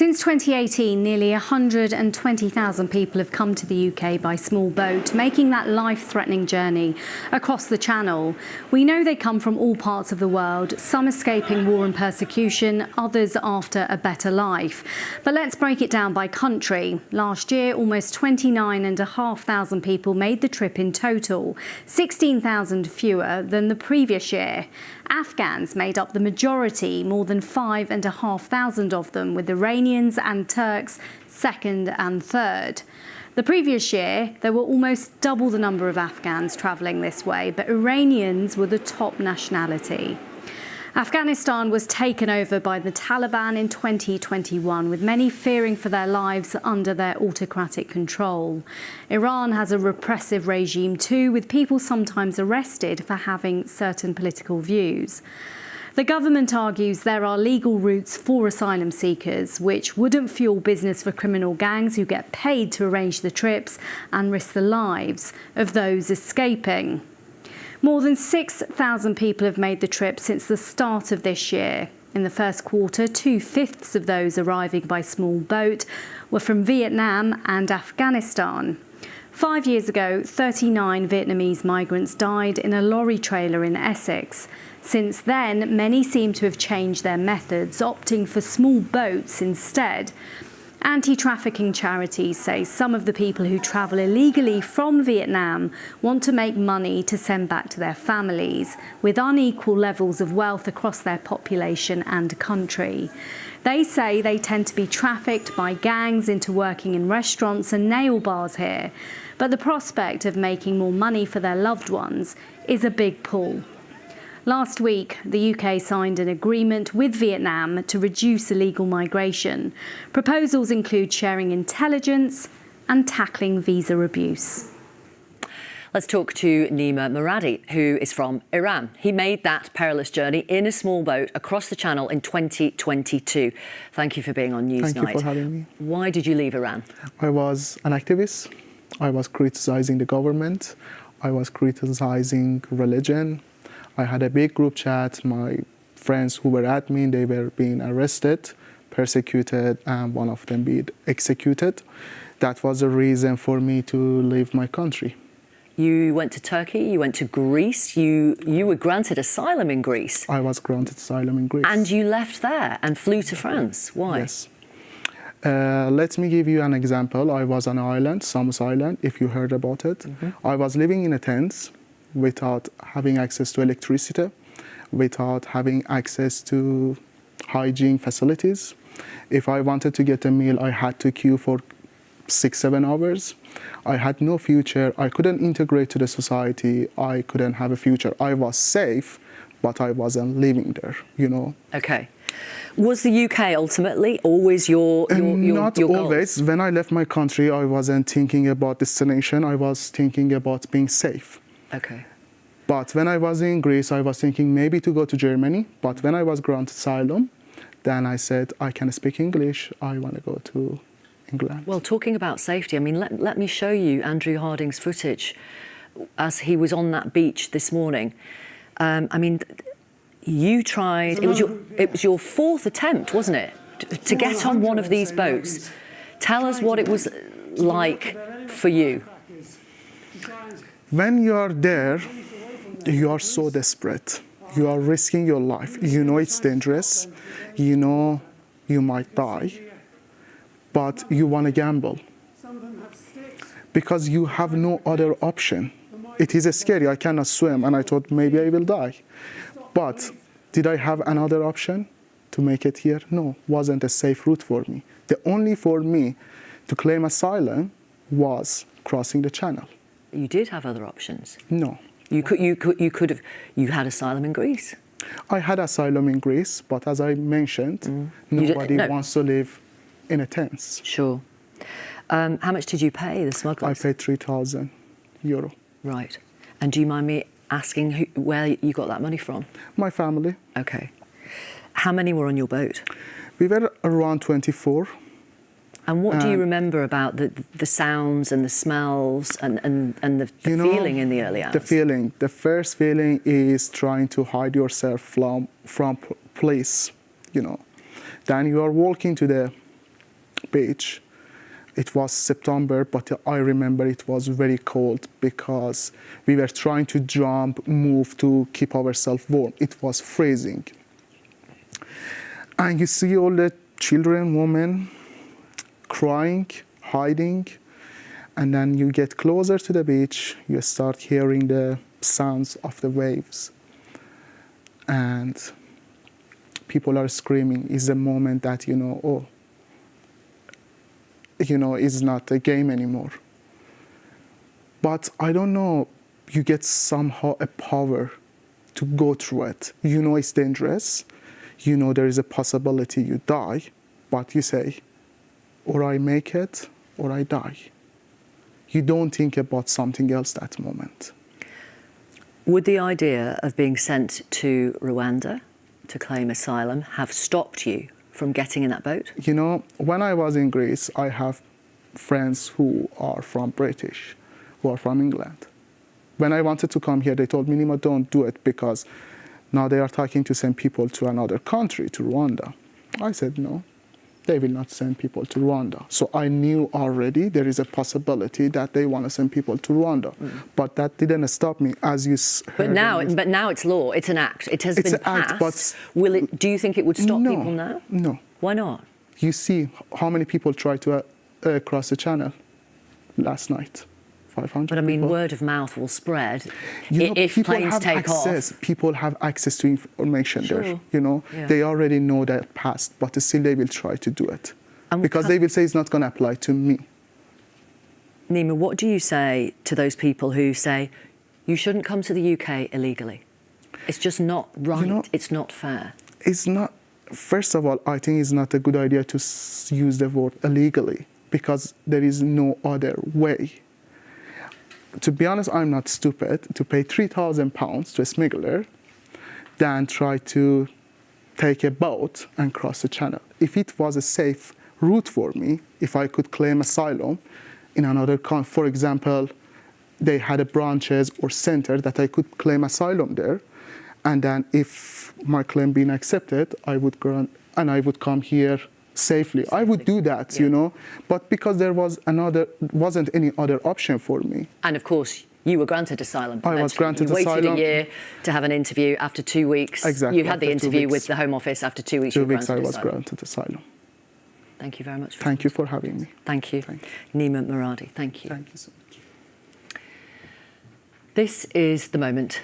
Since 2018, nearly 120,000 people have come to the UK by small boat, making that life-threatening journey across the Channel. We know they come from all parts of the world, some escaping war and persecution, others after a better life. But let's break it down by country. Last year, almost 29,500 people made the trip in total, 16,000 fewer than the previous year. Afghans made up the majority, more than 5,500 of them, with Iranians and Turks second and third. The previous year, there were almost double the number of Afghans travelling this way, but Iranians were the top nationality. Afghanistan was taken over by the Taliban in 2021, with many fearing for their lives under their autocratic control. Iran has a repressive regime too, with people sometimes arrested for having certain political views. The government argues there are legal routes for asylum seekers, which wouldn't fuel business for criminal gangs who get paid to arrange the trips and risk the lives of those escaping. More than 6,000 people have made the trip since the start of this year. In the first quarter, 2/5 of those arriving by small boat were from Vietnam and Afghanistan. 5 years ago, 39 Vietnamese migrants died in a lorry trailer in Essex. Since then, many seem to have changed their methods, opting for small boats instead. Anti-trafficking charities say some of the people who travel illegally from Vietnam want to make money to send back to their families, with unequal levels of wealth across their population and country. They say they tend to be trafficked by gangs into working in restaurants and nail bars here, but the prospect of making more money for their loved ones is a big pull. Last week, the UK signed an agreement with Vietnam to reduce illegal migration. Proposals include sharing intelligence and tackling visa abuse. Let's talk to Nima Muradi, who is from Iran. He made that perilous journey in a small boat across the Channel in 2022. Thank you for being on Newsnight. Thank you for having me. Why did you leave Iran? I was an activist. I was criticizing the government. I was criticizing religion. I had a big group chat. My friends who were admin, they were being arrested, persecuted, and one of them being executed. That was the reason for me to leave my country. You went to Turkey, you went to Greece, you were granted asylum in Greece. I was granted asylum in Greece. And you left there and flew to France. Why? Yes. Let me give you an example. I was on an island, Samos Island, if you heard about it. I was living in a tent without having access to electricity, without having access to hygiene facilities. If I wanted to get a meal, I had to queue for 6-7 hours. I had no future. I couldn't integrate to the society. I couldn't have a future. I was safe, but I wasn't living there, you know. Okay. Was the UK ultimately always your Not goal? always. When I left my country, I wasn't thinking about destination. I was thinking about being safe. Okay. But when I was in Greece, I was thinking maybe to go to Germany. But when I was granted asylum, then I said, I can speak English. I want to go to England. Well, talking about safety, I mean, let me show you Andrew Harding's footage as he was on that beach this morning. I mean, you tried, it was your fourth attempt, wasn't it, to get on one of these boats. Tell us what it was like for you. When you are there, you are so desperate. You are risking your life. You know it's dangerous. You know you might die. But you want to gamble. Because you have no other option. It is scary. I cannot swim. And I thought maybe I will die. But did I have another option to make it here? No, wasn't a safe route for me. The only for me to claim asylum was crossing the Channel. You did have other options. No. You had asylum in Greece. I had asylum in Greece, but as I mentioned, nobody wants to live in a tent. Sure. How much did you pay the smugglers? I paid €3,000. Right. And do you mind me asking where you got that money from? My family. Okay. How many were on your boat? We were around 24. And what do you remember about the sounds and the smells and the feeling in the early hours? The first feeling is trying to hide yourself from police, you know. Then you are walking to the beach. It was September, but I remember it was very cold because we were trying to jump, move to keep ourselves warm. It was freezing. And you see all the children, women crying, hiding, and then you get closer to the beach, you start hearing the sounds of the waves. And people are screaming. It's a moment that, it's not a game anymore. But I don't know, you get somehow a power to go through it. You know it's dangerous. You know there is a possibility you die, but you say, or I make it, or I die. You don't think about something else that moment. Would the idea of being sent to Rwanda to claim asylum have stopped you from getting in that boat? When I was in Greece, I have friends who are from British, who are from England. When I wanted to come here, they told me, Nima, don't do it because now they are talking to send people to another country, to Rwanda. I said, no, they will not send people to Rwanda. So I knew already there is a possibility that they want to send people to Rwanda. But that didn't stop me, as you heard. But now it's law, it's an act. It has been passed. Do you think it would stop people now? No. Why not? You see how many people tried to cross the channel last night. 500 But I mean, people. word of mouth will spread if planes take off. People have access to information there. Yeah. They already know that passed, but still they will try to do it because they will say it's not going to apply to me. Nima, what do you say to those people who say you shouldn't come to the UK illegally? It's just not right. It's not fair. It's not. First of all, I think it's not a good idea to use the word illegally because there is no other way. To be honest, I'm not stupid to pay £3,000 to a smuggler than try to take a boat and cross the channel. If it was a safe route for me, if I could claim asylum in another country, for example, they had a branches or center that I could claim asylum there, and then if my claim being accepted, I would come here safely. I would do that, but because there wasn't any other option for me. And of course, you were granted asylum. I was granted asylum. You waited a year to have an interview. After 2 weeks, exactly. You had the interview with the Home Office. After 2 weeks, 2 weeks, I was granted asylum. Thank you very much. Thank you for having me. Thank you. Nima Muradi, thank you. Thank you so much. This is the moment